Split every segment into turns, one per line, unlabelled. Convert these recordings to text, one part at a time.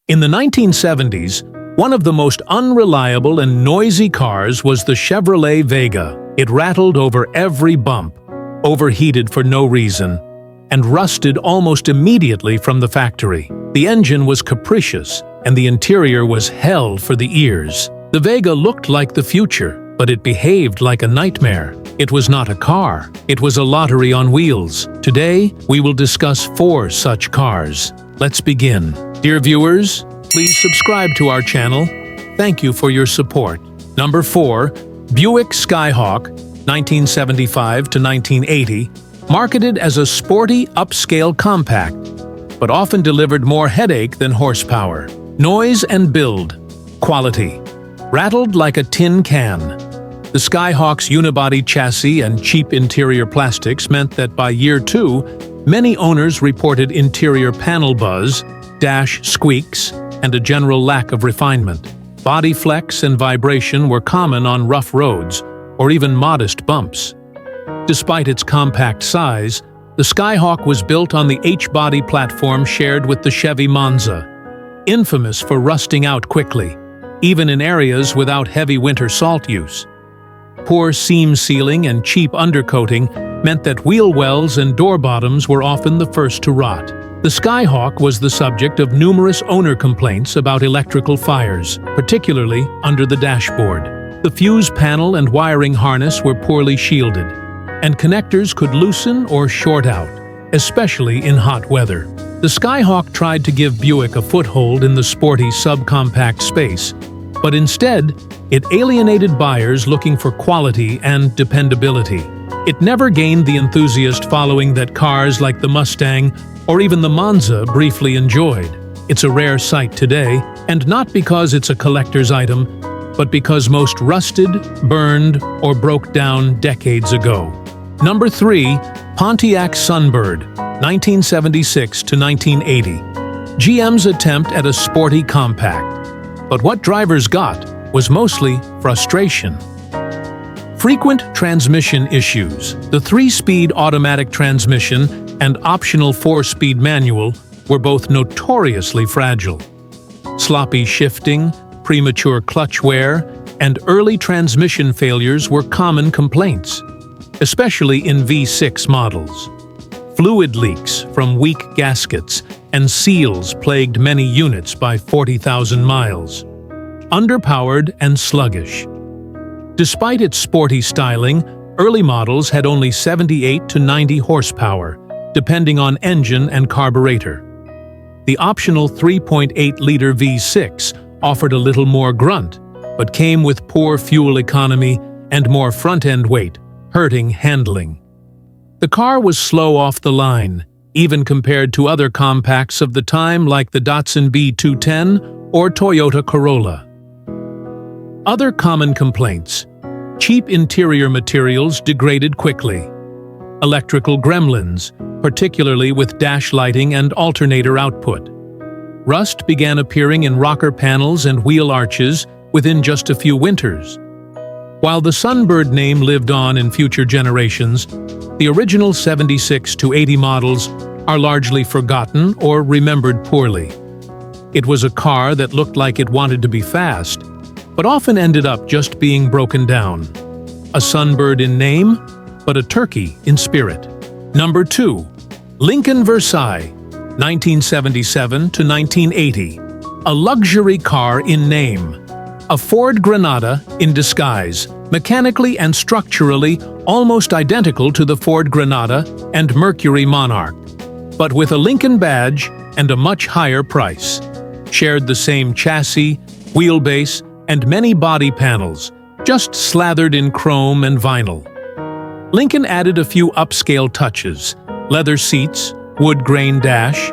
In the 1970s, one of the most unreliable and noisy cars was the Chevrolet Vega. It rattled over every bump, overheated for no reason, and rusted almost immediately from the factory. The engine was capricious, and the interior was hell for the ears. The Vega looked like the future, but it behaved like a nightmare. It was not a car, it was a lottery on wheels. Today, we will discuss 4 such cars. Let's begin. Dear viewers, please subscribe to our channel. Thank you for your support. Number 4. Buick Skyhawk, 1975 to 1980, marketed as a sporty, upscale compact, but often delivered more headache than horsepower. Noise and build. Quality. Rattled like a tin can. The Skyhawk's unibody chassis and cheap interior plastics meant that by year 2, many owners reported interior panel buzz, dash squeaks, and a general lack of refinement. Body flex and vibration were common on rough roads, or even modest bumps. Despite its compact size, the Skyhawk was built on the H-body platform shared with the Chevy Monza, infamous for rusting out quickly, even in areas without heavy winter salt use. Poor seam sealing and cheap undercoating meant that wheel wells and door bottoms were often the first to rot. The Skyhawk was the subject of numerous owner complaints about electrical fires, particularly under the dashboard. The fuse panel and wiring harness were poorly shielded, and connectors could loosen or short out, especially in hot weather. The Skyhawk tried to give Buick a foothold in the sporty subcompact space, but instead, it alienated buyers looking for quality and dependability. It never gained the enthusiast following that cars like the Mustang or even the Monza briefly enjoyed. It's a rare sight today, and not because it's a collector's item, but because most rusted, burned, or broke down decades ago. Number 3. Pontiac Sunbird, 1976 to 1980. GM's attempt at a sporty compact. But what drivers got was mostly frustration. Frequent transmission issues. The 3-speed automatic transmission and optional 4-speed manual were both notoriously fragile. Sloppy shifting, premature clutch wear, and early transmission failures were common complaints, especially in V6 models. Fluid leaks from weak gaskets and seals plagued many units by 40,000 miles. Underpowered and sluggish. Despite its sporty styling, early models had only 78 to 90 horsepower, depending on engine and carburetor. The optional 3.8-liter V6 offered a little more grunt, but came with poor fuel economy and more front-end weight, hurting handling. The car was slow off the line, even compared to other compacts of the time like the Datsun B210 or Toyota Corolla. Other common complaints. Cheap interior materials degraded quickly. Electrical gremlins, particularly with dash lighting and alternator output. Rust began appearing in rocker panels and wheel arches within just a few winters. While the Sunbird name lived on in future generations, the original 76 to 80 models are largely forgotten or remembered poorly. It was a car that looked like it wanted to be fast, but often ended up just being broken down. A Sunbird in name, but a turkey in spirit. Number 2. Lincoln Versailles, 1977 to 1980. A luxury car in name. A Ford Granada in disguise, mechanically and structurally almost identical to the Ford Granada and Mercury Monarch, but with a Lincoln badge and a much higher price. Shared the same chassis, wheelbase, and many body panels, just slathered in chrome and vinyl. Lincoln added a few upscale touches, leather seats, wood grain dash,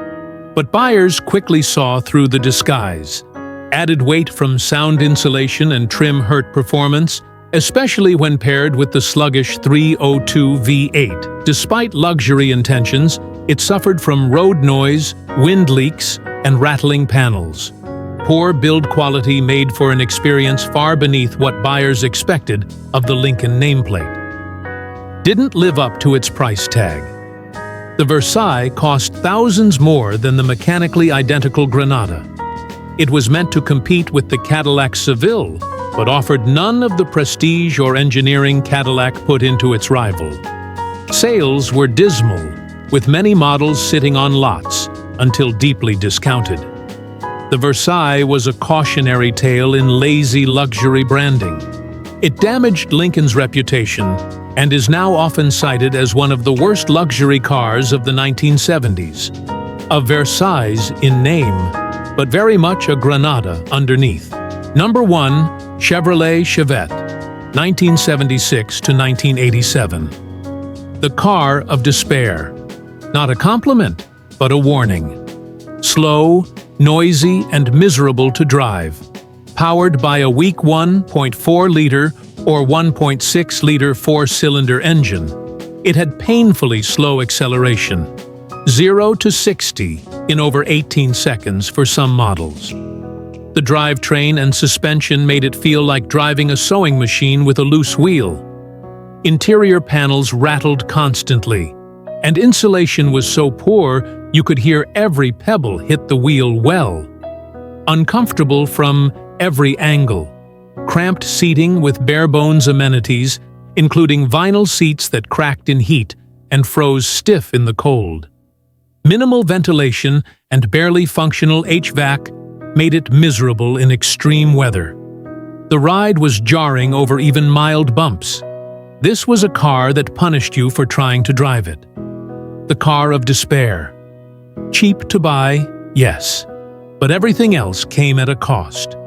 but buyers quickly saw through the disguise. Added weight from sound insulation and trim hurt performance, especially when paired with the sluggish 302 V8. Despite luxury intentions, it suffered from road noise, wind leaks, and rattling panels. Poor build quality made for an experience far beneath what buyers expected of the Lincoln nameplate. Didn't live up to its price tag. The Versailles cost thousands more than the mechanically identical Granada. It was meant to compete with the Cadillac Seville, but offered none of the prestige or engineering Cadillac put into its rival. Sales were dismal, with many models sitting on lots until deeply discounted. The Versailles was a cautionary tale in lazy luxury branding. It damaged Lincoln's reputation and is now often cited as one of the worst luxury cars of the 1970s. A Versailles in name, but very much a Granada underneath. Number 1. Chevrolet Chevet, 1976 to 1987. The car of despair. Not a compliment, but a warning. Slow, noisy, and miserable to drive. Powered by a weak 1.4-liter or 1.6-liter four-cylinder engine, it had painfully slow acceleration, 0 to 60 in over 18 seconds for some models. The drivetrain and suspension made it feel like driving a sewing machine with a loose wheel. Interior panels rattled constantly, and insulation was so poor you could hear every pebble hit the wheel well. Uncomfortable from every angle. Cramped seating with bare-bones amenities, including vinyl seats that cracked in heat and froze stiff in the cold. Minimal ventilation and barely functional HVAC made it miserable in extreme weather. The ride was jarring over even mild bumps. This was a car that punished you for trying to drive it. The car of despair. Cheap to buy, yes, but everything else came at a cost.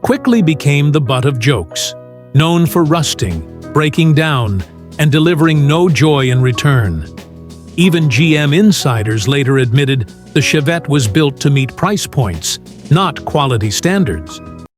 Quickly became the butt of jokes, known for rusting, breaking down, and delivering no joy in return. Even GM insiders later admitted the Chevet was built to meet price points, not quality standards.